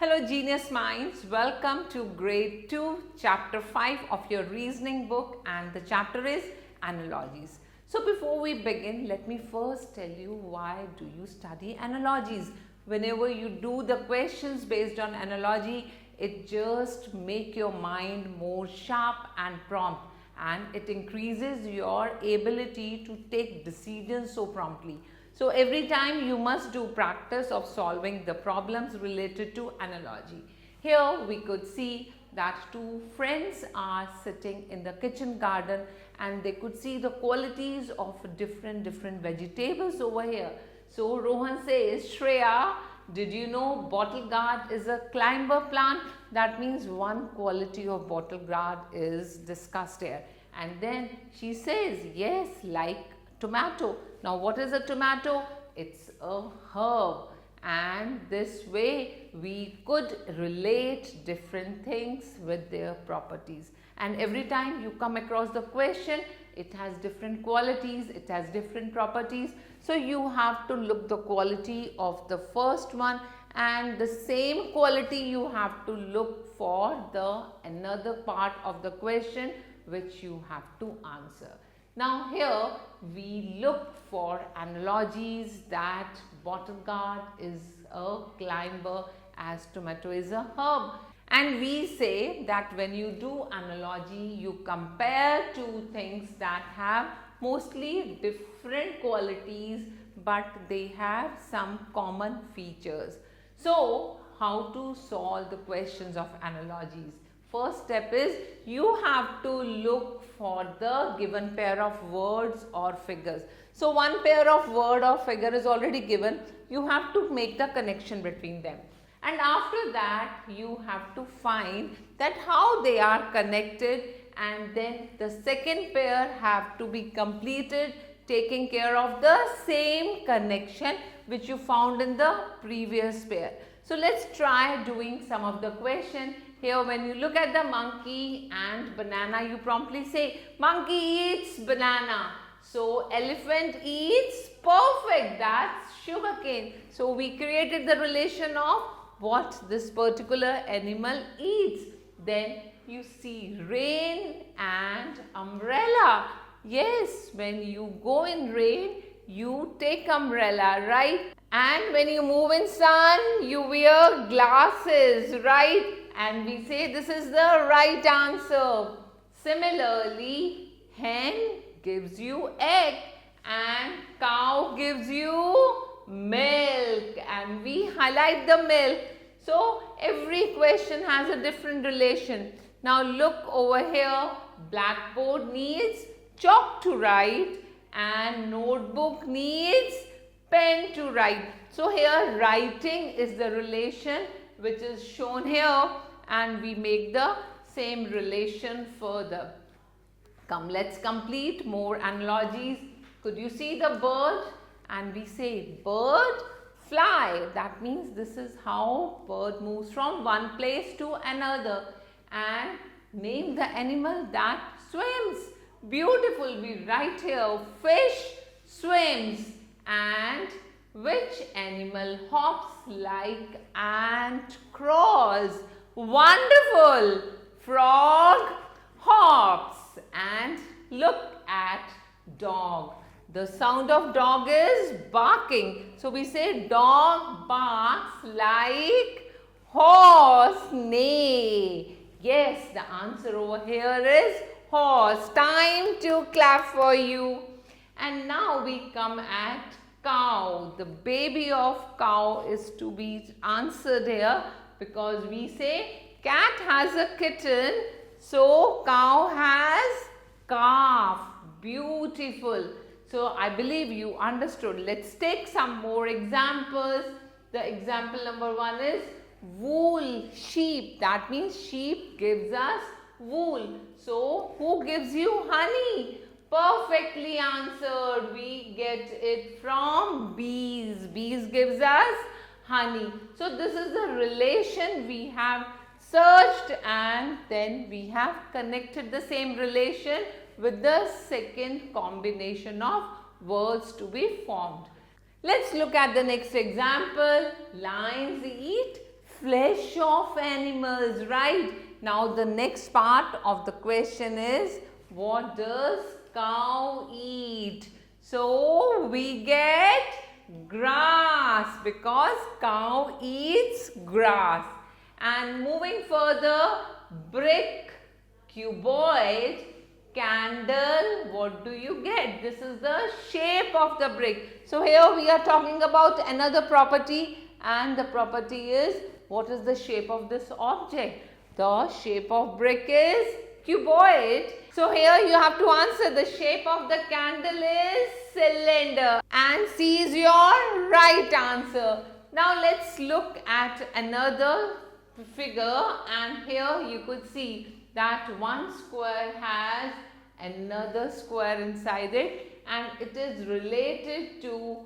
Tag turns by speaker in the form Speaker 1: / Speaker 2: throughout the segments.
Speaker 1: Hello Genius Minds, welcome to grade 2 chapter 5 of your reasoning book, and the chapter is analogies. So before we begin, let me first tell you why do you study analogies. Whenever you do the questions based on analogy, it just make your mind more sharp and prompt, and it increases your ability to take decisions so promptly. So every time you must do practice of solving the problems related to analogy. Here we could see that two friends are sitting in the kitchen garden and they could see the qualities of different vegetables over here. So Rohan says, Shreya, did you know bottle gourd is a climber plant? That means one quality of bottle gourd is discussed here. And then she says, yes, like tomato. Now what is a tomato? It's a herb, and this way we could relate different things with their properties. And every time you come across the question, it has different qualities, it has different properties. So you have to look the quality of the first one, and the same quality you have to look for the another part of the question which you have to answer. Now here we look for analogies that bottle gourd is a climber as tomato is a herb. And we say that when you do analogy, you compare two things that have mostly different qualities but they have some common features. So how to solve the questions of analogies? First step is you have to look for the given pair of words or figures. So one pair of word or figure is already given. You have to make the connection between them. And after that you have to find that how they are connected, and then the second pair have to be completed taking care of the same connection which you found in the previous pair. So let's try doing some of the question. Here when you look at the monkey and banana, you promptly say monkey eats banana. So elephant eats, perfect, that's sugarcane. So we created the relation of what this particular animal eats. Then you see rain and umbrella. Yes, when you go in rain, you take umbrella, right? And when you move in sun, you wear glasses, right? And we say this is the right answer. Similarly, hen gives you egg and cow gives you milk, and we highlight the milk. So every question has a different relation. Now look over here, blackboard needs chalk to write and notebook needs pen to write. So here writing is the relation which is shown here, and we make the same relation further. Come, let's complete more analogies. Could you see the bird? And we say bird fly. That means this is how bird moves from one place to another. And name the animal that swims. Beautiful. We write here fish swims. And which animal hops like ant crawls? Wonderful! Frog hops. And look at dog. The sound of dog is barking. So we say dog barks like horse neigh. Yes, the answer over here is horse. Time to clap for you. And now we come at cow. The baby of cow is to be answered here, because we say cat has a kitten, so cow has calf. Beautiful. So I believe you understood. Let's take some more examples. The example number 1 is wool, sheep. That means sheep gives us wool. So who gives you honey? Perfectly answered. We get it from bees. Bees gives us honey. So this is the relation we have searched, and then we have connected the same relation with the second combination of words to be formed. Let's look at the next example. Lions eat flesh of animals, right? Now the next part of the question is, what does cow eat? So we get grass because cow eats grass. And moving further, brick, cuboid, candle, what do you get? This is the shape of the brick. So here we are talking about another property, and the property is, what is the shape of this object? The shape of brick is cuboid. So here you have to answer, the shape of the candle is cylinder, and C is your right answer. Now let's look at another figure, and here you could see that one square has another square inside it, and it is related to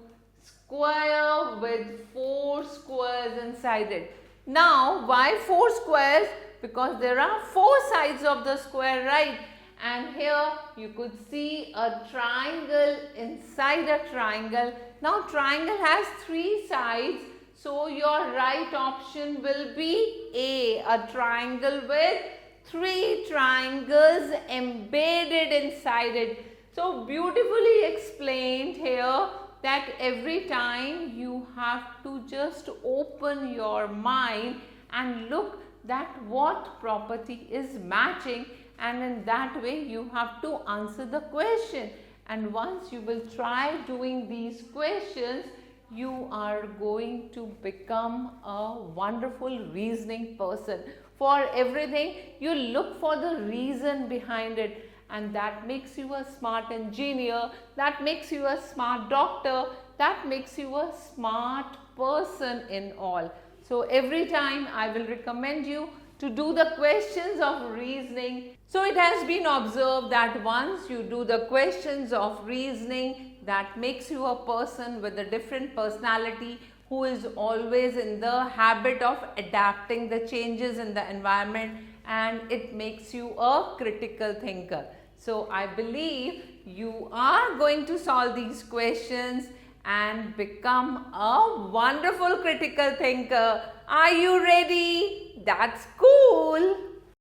Speaker 1: square with 4 squares inside it. Now why 4 squares? Because there are 4 sides of the square, right? And here you could see a triangle inside a triangle. Now triangle has 3 sides, so your right option will be a triangle with 3 triangles embedded inside it. So beautifully explained here that every time you have to just open your mind and look that what property is matching, and in that way you have to answer the question. And once you will try doing these questions, you are going to become a wonderful reasoning person. For everything, you look for the reason behind it, and that makes you a smart engineer, that makes you a smart doctor, that makes you a smart person in all. So every time I will recommend you to do the questions of reasoning. So it has been observed that once you do the questions of reasoning, that makes you a person with a different personality, who is always in the habit of adapting the changes in the environment, and it makes you a critical thinker. So I believe you are going to solve these questions and become a wonderful critical thinker. Are you ready? That's cool.